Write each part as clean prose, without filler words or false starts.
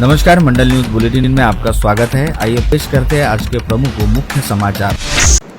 नमस्कार, मंडल news bulletin में आपका स्वागत है। आइए पेश करते हैं आज के प्रमुख व मुख्य समाचार।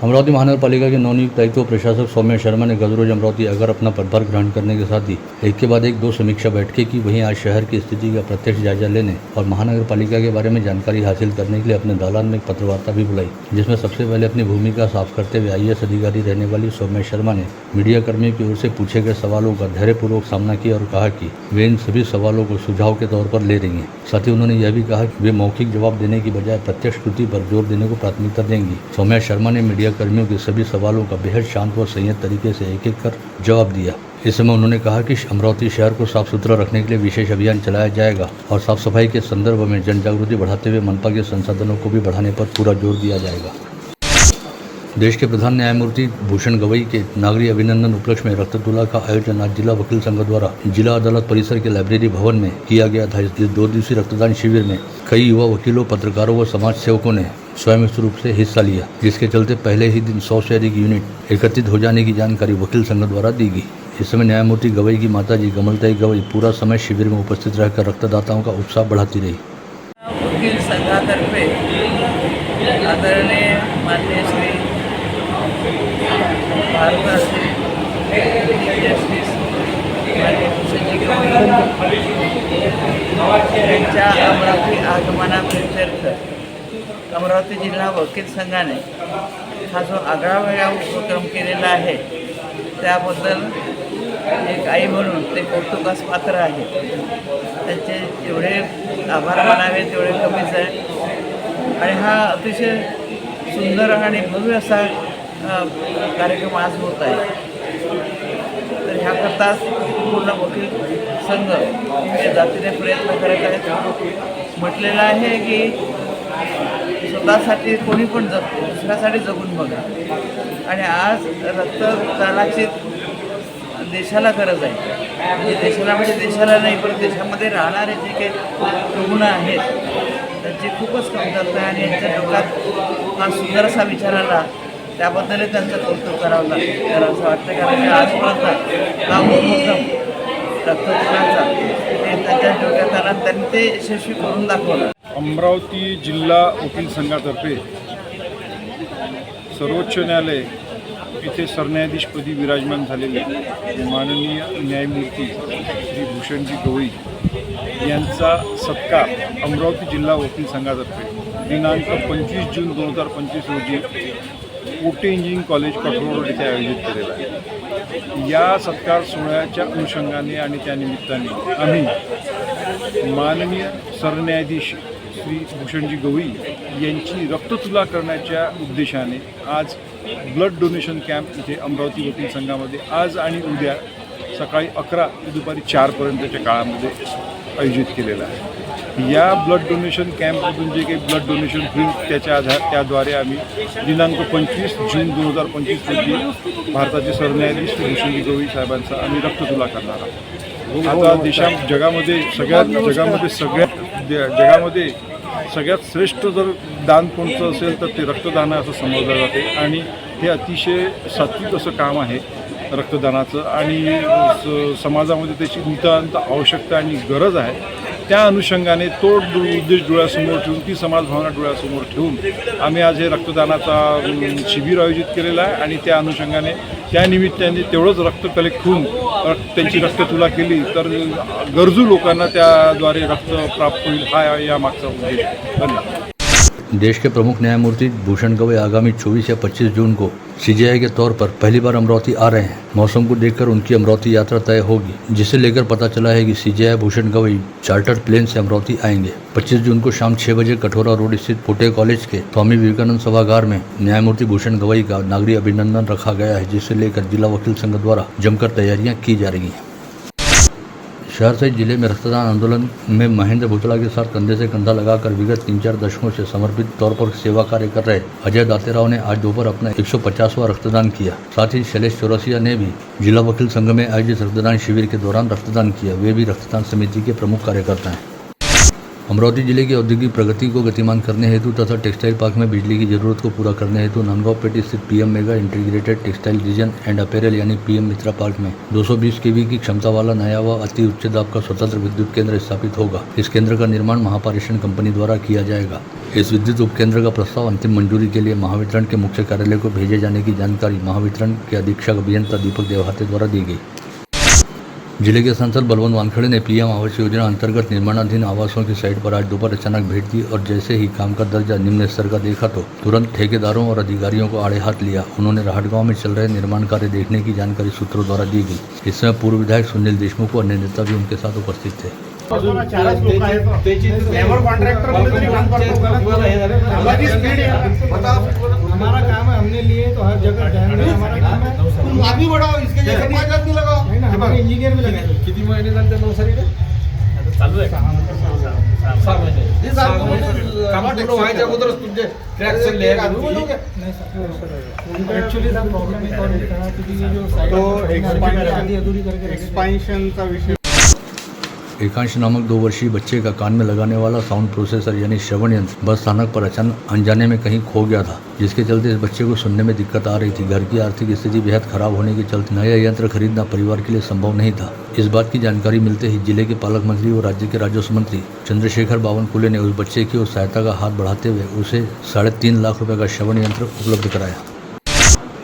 अमरावती महानगरपालिका के नवनियुक्त आयुक्त व प्रशासक सौम्या शर्मा ने गजरोज अमरावती अगर अपना पदभार ग्रहण करने के साथ ही एक के बाद एक 2 समीक्षा बैठकें की। वहीं आज शहर की स्थिति का प्रत्यक्ष जायजा लेने और महानगरपालिका के बारे में जानकारी हासिल करने के लिए अपने दालान में एक पत्रवार्ता भी बुलाई, जिसमें सबसे पहले अपनी भूमिका साफ करते हुए IAS अधिकारी रहने वाली सौम्या शर्मा ने मीडिया कर्मियों की ओर से पूछे गए सवालों का धैर्यपूर्वक सामना किया और कहा कि वे इन सभी सवालों को सुझाव के तौर पर ले रही हैं। साथ ही उन्होंने यह भी कहा कि वे मौखिक जवाब देने की बजाय प्रत्यक्ष कृति पर जोर देने को प्राथमिकता देंगी। सौम्या शर्मा ने मीडिया कर्मियों के सभी सवालों का बेहद शांत व संयत तरीके से एक एक कर जवाब दिया। इस समय उन्होंने कहा कि अमरावती शहर को साफ सुथरा रखने के लिए विशेष अभियान चलाया जाएगा और साफ सफाई के संदर्भ में जन जागृति बढ़ाते हुए मनपा के संसाधनों को भी बढ़ाने पर पूरा जोर दिया जाएगा। देश के प्रधान न्यायमूर्ति भूषण गवई के नागरिक अभिनंदन उपलक्ष्य में रक्ततुला का आयोजन आज जिला वकील संघ द्वारा जिला अदालत परिसर के लाइब्रेरी भवन में किया गया था। इस 2 दिवसीय रक्तदान शिविर में कई युवा वकीलों, पत्रकारों व समाज सेवकों ने स्वयं रूप से हिस्सा लिया, जिसके चलते पहले ही दिन 100 से अधिक यूनिट एकत्रित हो जाने की जानकारी वकील संघ द्वारा दी गई। इस समय न्यायमूर्ति गवई की माताजी कमलताई गवई पूरा समय शिविर में उपस्थित रहकर रक्तदाताओं का उत्साह बढ़ाती रही। वकील संघातर्फे आदरणीय माननीय श्री भारताचे जस्टिस माननीय भूषणजी गवई यांच्या अमरावती आगमनाप्रित्यर्थ अमरावती जिल्हा वकील संघाने हा जो आगळावेगळा उपक्रम केलेला आहे त्याबद्दल एक आई म्हणून ते कौतुकास पात्र आहे। त्यांचे जेवढे आभार मानावे तेवढे कमीच आहे आणि हा अतिशय सुंदर आणि भव्य असा कार्यक्रम आज होत आहे। तर ह्याकरता पूर्ण वकील संघ हे जातीने प्रयत्न करत आहेत। म्हटलेलं आहे की स्वतःसाठी कोणी पण जगतो, दुसऱ्यासाठी जगून बघा। आणि आज रक्तदानाची देशाला गरज आहे। म्हणजे देशाला नाही, पण देशामध्ये राहणारे जे काही रुग्ण आहेत त्यांची खूपच कमतरता आहे आणि यांच्या डोक्यात हा सुंदर असा विचार आला, त्याबद्दलही त्यांचं कौतुक करावं असं वाटतं। कारण आजपर्यंत हा उपक्रम रक्तदानाचा ते त्यांच्या डोक्यात आला, त्यांनी ते यशस्वी करून दाखवलं। अमरावती जिल्हा वकील संघातर्फे सर्वोच्च न्यायालय येथे सरन्यायाधीशपदी विराजमान झालेले माननीय न्यायमूर्ती श्री भूषणजी गवई यांचा सत्कार अमरावती जिल्हा वकील संघातर्फे दिनांक 25 जून 2025 रोजी कोटे इंजिनिअरिंग कॉलेज कठोर रोड येथे आयोजित केलेला आहे। या सत्कार सोहळ्याच्या अनुषंगाने आणि त्यानिमित्ताने आम्ही माननीय सरन्यायाधीश श्री भूषणजी गवई यांची रक्ततुला करण्याच्या उद्देशाने आज ब्लड डोनेशन कॅम्प इथे अमरावती वकील संघामध्ये आज आणि उद्या सकाळी 11 ते दुपारी 4 पर्यंतच्या काळामध्ये आयोजित केलेला आहे। या ब्लड डोनेशन कॅम्पमधून जे काही ब्लड डोनेशन होईल त्याद्वारे आम्ही दिनांक 25 जून 2025 रोजी भारताचे सरन्यायाधीश श्री भूषणजी गवई साहेबांचा आम्ही रक्ततुला करणार आहोत। आता जगामध्ये सगळ्यात श्रेष्ठ जर दान कोणतं असेल तर ते रक्तदान असं समजलं जाते आणि हे अतिशय सात्विक असं काम आहे रक्तदानाचं आणि समाजामध्ये त्याची नितांत आवश्यकता आणि गरज आहे। त्या अनुषंगाने तो उद्देश डोळ्यासमोर ठेवून, ती समाजभावना डोळ्यासमोर ठेवून आम्ही आज हे रक्तदानाचा शिबिर आयोजित केलेला आहे आणि त्या अनुषंगाने त्यानिमित्ताने तेवढंच रक्त कलेक्ट होऊन त्यांची रक्ततुला केली तर गरजू लोकांना त्याद्वारे रक्त प्राप्त होईल, हा यामागचा उद्देश आहे। धन्यवाद। देश के प्रमुख न्यायमूर्ति भूषण गवई आगामी 24 या 25 जून को CJI के तौर पर पहली बार अमरावती आ रहे हैं। मौसम को देखकर उनकी अमरावती यात्रा तय होगी, जिसे लेकर पता चला है कि CJI Bhushan Gavai chartered plane से अमरावती आएंगे। 25 जून को शाम 6 बजे कठोरा रोड स्थित कोटे कॉलेज के स्वामी विवेकानंद सभागार में न्यायमूर्ति भूषण गवई का नागरिक अभिनंदन रखा गया है, जिसे लेकर जिला वकील संघ द्वारा जमकर तैयारियां की जा रही हैं। शहर सहित जिले में रक्तदान आंदोलन में महेंद्र भूतला के साथ कंधे से कंधा लगाकर विगत 3-4 दशकों से समर्पित तौर पर सेवा कार्य कर रहे अजय दातेराव ने आज दोपहर अपना 150वां रक्तदान किया। साथ ही शैलेश चौरसिया ने भी जिला वकील संघ में आयोजित रक्तदान शिविर के दौरान रक्तदान किया। वे भी रक्तदान समिति के प्रमुख कार्यकर्ता हैं। अमरावती जिले की औद्योगिक प्रगति को गतिमान करने हेतु तथा टेक्सटाइल पार्क में बिजली की जरूरत को पूरा करने हेतु नांदगांव पेट स्थित PM mega integrated textile reason and apparel यानी पीएम मित्रा पार्क में 220 केवी की क्षमता वाला नया व अति उच्च दाब का स्वतंत्र विद्युत केंद्र स्थापित होगा। इस केंद्र का निर्माण महापारेषण कंपनी द्वारा किया जाएगा। इस विद्युत उपकेंद्र का प्रस्ताव अंतिम मंजूरी के लिए महावितरण के मुख्य कार्यालय को भेजे जाने की जानकारी महावितरण के अधीक्षक अभियंता दीपक देवहाते द्वारा दी गई। जिले के सांसद बलवंत वानखड़े ने पीएम आवास योजना अंतर्गत निर्माणाधीन आवासों की साइट पर आज दोपहर अचानक भेंट दी और जैसे ही काम का दर्जा निम्न स्तर का देखा तो तुरंत ठेकेदारों और अधिकारियों को आड़े हाथ लिया। उन्होंने राहटगांव में चल रहे निर्माण कार्य देखने की जानकारी सूत्रों द्वारा दी गई। इस समय पूर्व विधायक सुनील देशमुख और अन्य नेता भी उनके साथ उपस्थित थे। हमारा काम है, हमने लिए तो हर जगह हमारा काम है। तुम आगे बढ़ाओ, इसके लिए 5 लाख भी लगाओ। हमारे इंजीनियर भी लगे। किती महिने झाले नवसारी चालू आहे? 6 महिने। काम पूर्ण व्हायच्या अगोदरच तुमचे ट्रॅक चालले आहेत। एक्चुअली द प्रॉब्लम इज जो एक्सपेंशनचा विषय एकांश नामक 2 वर्षीय बच्चे का कान में लगाने वाला साउंड प्रोसेसर यानी श्रवण यंत्र बस स्थानक पर अचानक अनजाने में कहीं खो गया था, जिसके चलते इस बच्चे को सुनने में दिक्कत आ रही थी। घर की आर्थिक स्थिति बेहद खराब होने के चलते नया यंत्र खरीदना परिवार के लिए संभव नहीं था। इस बात की जानकारी मिलते ही जिले के पालक मंत्री और राज्य के राजस्व मंत्री चंद्रशेखर बावनकुले ने उस बच्चे की ओर सहायता का हाथ बढ़ाते हुए उसे 3.5 लाख रुपए का श्रवण यंत्र उपलब्ध कराया।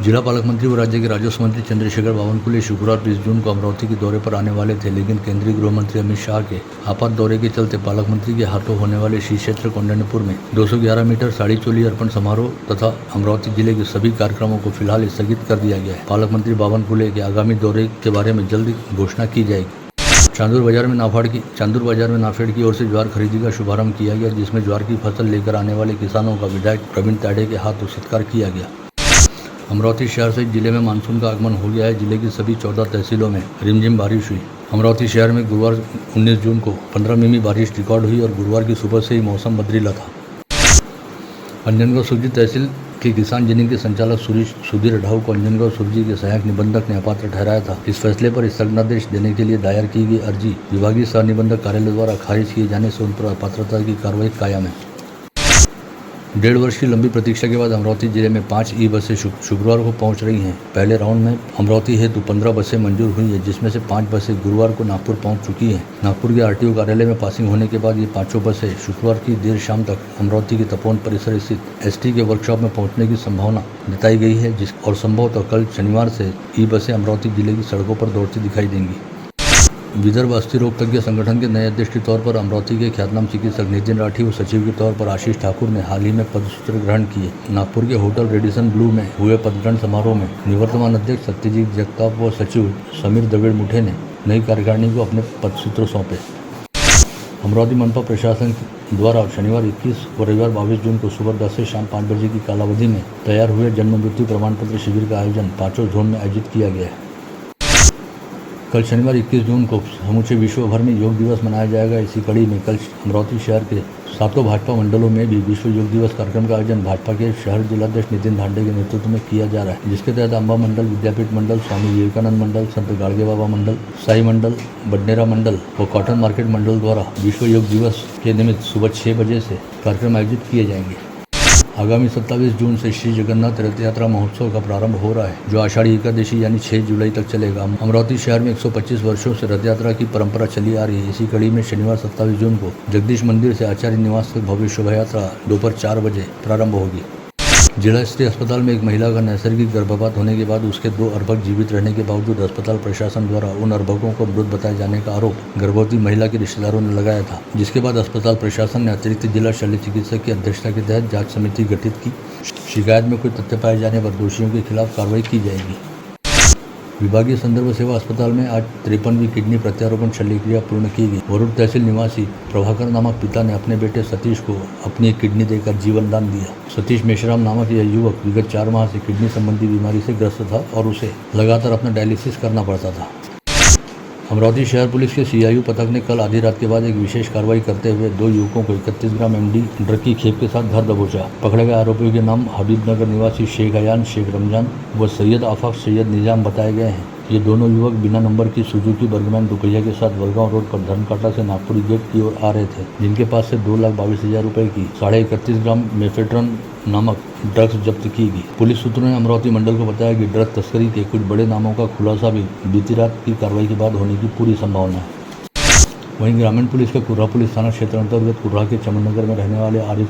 जिला पालक मंत्री और राज्य के राजस्व मंत्री चंद्रशेखर बावनकुले शुक्रवार 20 जून को अमरावती के दौरे पर आने वाले थे, लेकिन केंद्रीय गृह मंत्री अमित शाह के आपात दौरे के चलते पालक मंत्री के हाथों होने वाले श्री क्षेत्र कौंडिन्यपुर में 211 मीटर साड़ी चोली अर्पण समारोह तथा अमरावती जिले के सभी कार्यक्रमों को फिलहाल स्थगित कर दिया गया है। पालक मंत्री बावनकुले के आगामी दौरे के बारे में जल्द घोषणा की जाएगी। चांदूर बाजार में नाफेड की ओर से ज्वार खरीदी का शुभारंभ किया गया, जिसमें ज्वार की फसल लेकर आने वाले किसानों का विधायक प्रवीण ताड़े के हाथों सत्कार किया गया। अमरावती शहर सहित जिले में मानसून का आगमन हो गया है। जिले की सभी 14 तहसीलों में रिमझिम बारिश हुई। अमरावती शहर में गुरुवार 19 जून को 15 मिमी बारिश रिकॉर्ड हुई और गुरुवार की सुबह से ही मौसम बदरीला था। अंजनगांव सुरजी तहसील के किसान जिनिंग के संचालक सुधीर ढाऊ को अंजनगांव सुरजी के सहायक निबंधक ने अपात्र ठहराया था। इस फैसले पर स्थगनादेश देने के लिए दायर की गई अर्जी विभागीय सह निबंधक कार्यालय द्वारा खारिज किए जाने से उन पर अपात्रता की कार्रवाई कायम है। 1.5 वर्ष की लंबी प्रतीक्षा के बाद अमरावती जिले में 5 ई बसें शुक्रवार को पहुंच रही हैं। पहले राउंड में अमरावती हेतु 15 बसें मंजूर हुई है, जिसमें से 5 बसें गुरुवार को नागपुर पहुंच चुकी हैं। नागपुर के आरटीओ कार्यालय में पासिंग होने के बाद ये 5 बसें शुक्रवार की देर शाम तक अमरावती के तपोवन परिसर स्थित एसटी के वर्कशॉप में पहुंचने की संभावना जताई गई है, और संभवतः कल शनिवार से ई बसें अमरावती जिले की सड़कों पर दौड़ती दिखाई देंगी। विदर्भ अस्थि रोग तज्ञ संगठन के नए अध्यक्ष के तौर पर अमरावती के ख्यातनाम चिकित्सक नितिन राठी व सचिव के तौर पर आशीष ठाकुर ने हाल ही में पदसूत्र ग्रहण किए। नागपुर के होटल रेडिसन ब्लू में हुए पदग्रहण समारोह में निवर्तमान अध्यक्ष सत्यजीत जगताप व सचिव समीर दवेड़ मुठे ने नई कार्यकारिणी को अपने पदसूत्र सौंपे। अमरावती मनपा प्रशासन द्वारा शनिवार 21 व रविवार 22 जून को सुबह 10 से शाम 5 बजे की कालावधि में तैयार हुए जन्म मृत्यु प्रमाण पत्र शिविर का आयोजन 5 जोन में आयोजित किया गया है। कल शनिवार 21 जून को समूचे विश्व भर में योग दिवस मनाया जाएगा। इसी कड़ी में कल अमरावती शहर के 7 भाजपा मंडलों में भी विश्व योग दिवस कार्यक्रम का आयोजन भाजपा के शहर जिलाध्यक्ष नितिन धांडे के नेतृत्व में किया जा रहा है, जिसके तहत अम्बा मंडल, विद्यापीठ मंडल, स्वामी विवेकानंद मंडल, संत गाड़गे बाबा मंडल, साई मंडल, बडनेरा मंडल व कॉटन मार्केट मंडल द्वारा विश्व योग दिवस के निमित्त सुबह 6 बजे से कार्यक्रम आयोजित किए जाएंगे। आगामी 27 जून से श्री जगन्नाथ रथ यात्रा महोत्सव का प्रारंभ हो रहा है, जो आषाढ़ी एकादशी यानी 6 जुलाई तक चलेगा। अमरावती शहर में 125 वर्षों से रथ यात्रा की परंपरा चली आ रही है। इसी कड़ी में शनिवार 27 जून को जगदीश मंदिर से आचार्य निवास तक भव्य शोभा यात्रा दोपहर 4 बजे प्रारंभ होगी। जिला स्तरीय अस्पताल में एक महिला का नैसर्गिक गर्भपात होने के बाद उसके 2 अर्भक जीवित रहने के बावजूद अस्पताल प्रशासन द्वारा उन अर्भकों को मृत बताए जाने का आरोप गर्भवती महिला के रिश्तेदारों ने लगाया था, जिसके बाद अस्पताल प्रशासन ने अतिरिक्त जिला शल्य चिकित्सक की अध्यक्षता के तहत जांच समिति गठित की। शिकायत में कोई तथ्य पाए जाने पर दोषियों के खिलाफ कार्रवाई की जाएगी। विभागीय संदर्भ सेवा अस्पताल में आज 53वीं किडनी प्रत्यारोपण शल्यक्रिया पूर्ण की गई। वरुण तहसील निवासी प्रभाकर नामक पिता ने अपने बेटे सतीश को अपनी एक किडनी देकर जीवन दान दिया। सतीश मेश्राम नामक यह युवक विगत 4 माह से किडनी संबंधी बीमारी से ग्रस्त था और उसे लगातार अपना डायलिसिस करना पड़ता था। अमरावती शहर पुलिस के सीआईयू पथक ने कल आधी रात के बाद एक विशेष कार्रवाई करते हुए 2 युवकों को 31 ग्राम एमडी ड्रग की खेप के साथ घर दबोचा। पकड़े गए आरोपियों के नाम हबीबनगर निवासी शेख अयान, शेख रमजान व सैयद आफाक सैयद निजाम बताए गए हैं। ये दोनों युवक बिना नंबर की सुजुकी बर्गमैन दुपहिया के साथ वलगांव रोड पर धर्मकाटा से नागपुरी गेट की ओर आ रहे थे, जिनके पास से 2,22,000 रुपए की 31.5 ग्राम मेफेड्रन नामक ड्रग्स जब्त की गई। पुलिस सूत्रों ने अमरावती मंडल को बताया कि ड्रग तस्करी के कुछ बड़े नामों का खुलासा भी बीती रात की कार्रवाई के बाद होने की पूरी संभावना है। वहीं ग्रामीण पुलिस के कुर्रा पुलिस थाना क्षेत्र अंतर्गत कुर्रा के चमननगर में रहने वाले आबिद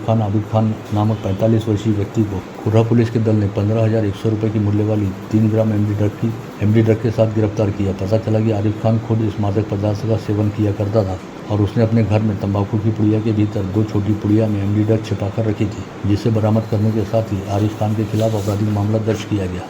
खान नामक 45 वर्षीय व्यक्ति को कुर्रा पुलिस के दल ने 15,100 रुपए की मूल्य वाली 3 ग्राम एमडी ड्रग के साथ गिरफ्तार किया। पता चला कि आरिफ खान खुद इस मादक पदार्थ का सेवन किया करता था और उसने अपने घर में तंबाकू की पुड़िया के भीतर 2 छोटी पुड़िया में एमडी ड्रग छिपाकर रखी थी, जिसे बरामद करने के साथ ही आरिफ खान के खिलाफ आपराधिक मामला दर्ज किया गया।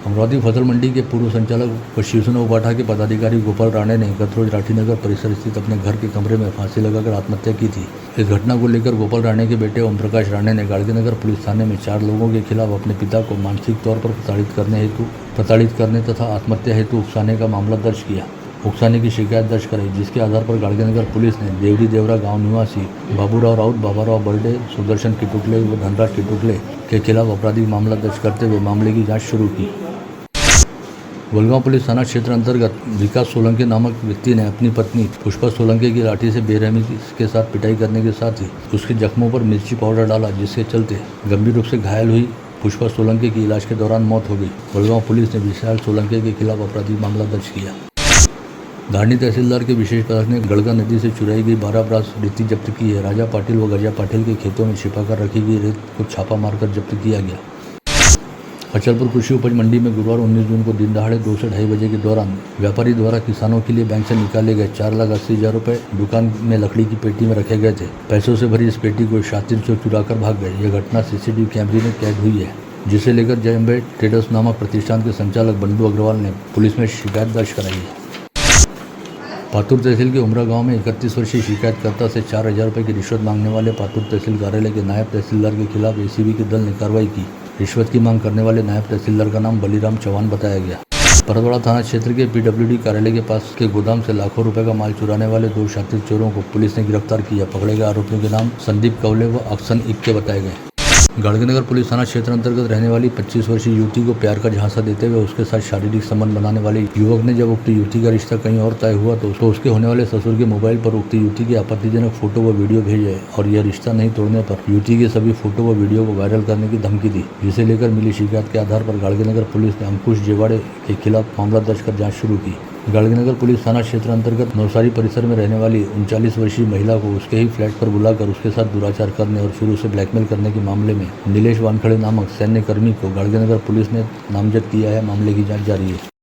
अमरावती फसल मंडी के पूर्व संचालक व शिवसेना उपाठा के पदाधिकारी गोपाल राणे ने गत रोज राठीनगर परिसर स्थित अपने घर के कमरे में फांसी लगाकर आत्महत्या की थी। इस घटना को लेकर गोपाल राणे के बेटे ओम प्रकाश राणे ने गाड़गीनगर पुलिस थाने में 4 लोगों के खिलाफ अपने पिता को मानसिक तौर पर प्रताड़ित करने तथा आत्महत्या हेतु उकसाने का मामला दर्ज किया। उकसाने की शिकायत दर्ज कराई, जिसके आधार पर गाड़गीनगर पुलिस ने देवरी देवरा गांव निवासी बाबूराव राउत, बाबाराव बर्डे, सुदर्शन किटुकले व धनराज किटुकले के खिलाफ आपराधिक मामला दर्ज करते हुए मामले की जाँच शुरू की। वलगांव पुलिस थाना क्षेत्र अंतर्गत विकास सोलंके नामक व्यक्ति ने अपनी पत्नी पुष्पा सोलंके की लाठी से बेरहमी के साथ पिटाई करने के साथ ही उसके जख्मों पर मिर्ची पाउडर डाला, जिसके चलते गंभीर रूप से घायल हुई पुष्पा सोलंके की इलाज के दौरान मौत हो गई। वलगांव पुलिस ने विशाल सोलंके के खिलाफ आपराधिक मामला दर्ज किया। धारनी तहसीलदार के विशेष पथक ने गड़गा नदी से चुराई गई 12 ब्रास रेती जब्त की है। राजा पाटिल व गजा पाटिल के खेतों में छिपाकर रखी गई रेत को छापा मारकर जब्त किया गया। अचलपुर कृषि उपज मंडी में गुरुवार 19 जून को दिन दहाड़े 2 से 2:30 बजे के दौरान व्यापारी द्वारा किसानों के लिए बैंक से निकाले गए 4,80,000 रुपए दुकान में लकड़ी की पेटी में रखे गए थे। पैसों से भरी इस पेटी को शातिर चोर चुराकर भाग गए। यह घटना सीसीटीवी कैमरे में कैद हुई है, जिसे लेकर जय अम्बे ट्रेडर्स नामक प्रतिष्ठान के संचालक बंडू अग्रवाल ने पुलिस में शिकायत दर्ज कराई है। पातुर तहसील के उमरा गांव में 31 वर्षीय शिकायतकर्ता से 4,000 रुपए की रिश्वत मांगने वाले पातुर तहसील कार्यालय के नायब तहसीलदार के खिलाफ एसीबी के दल ने कार्रवाई की। रिश्वत की मांग करने वाले नायब तहसीलदार का नाम बलीराम चौहान बताया गया। परतवाड़ा थाना क्षेत्र के पीडब्ल्यूडी कार्यालय के पास के गोदाम से लाखों रुपए का माल चुराने वाले 2 शातिर चोरों को पुलिस ने गिरफ्तार किया। पकड़े गए आरोपियों के नाम संदीप कवले व अक्सन इक्के बताए गए। गाड़गीनगर पुलिस थाना क्षेत्र अंतर्गत रहने वाली 25 वर्षीय युवती को प्यार का झांसा देते हुए उसके साथ शारीरिक संबंध बनाने वाले युवक ने जब उक्त युवती का रिश्ता कहीं और तय हुआ तो उसके होने वाले ससुर के मोबाइल पर उक्त युवती के आपत्तिजनक फोटो व वीडियो भेजे और यह रिश्ता नहीं तोड़ने पर युवती के सभी फोटो व वीडियो को वायरल करने की धमकी दी, जिसे लेकर मिली शिकायत के आधार पर गाड़गीनगर पुलिस ने अंकुश जेवाड़े के खिलाफ मामला दर्ज कर जाँच शुरू की। गाड़गीनगर पुलिस थाना क्षेत्र अंतर्गत नौसारी परिसर में रहने वाली 39 वर्षीय महिला को उसके ही फ्लैट पर बुलाकर उसके साथ दुराचार करने और फिर उसे ब्लैकमेल करने के मामले में नीलेश वानखड़े नामक सैन्य कर्मी को गाड़गीनगर पुलिस ने नामजद किया है। मामले की जांच जारी है।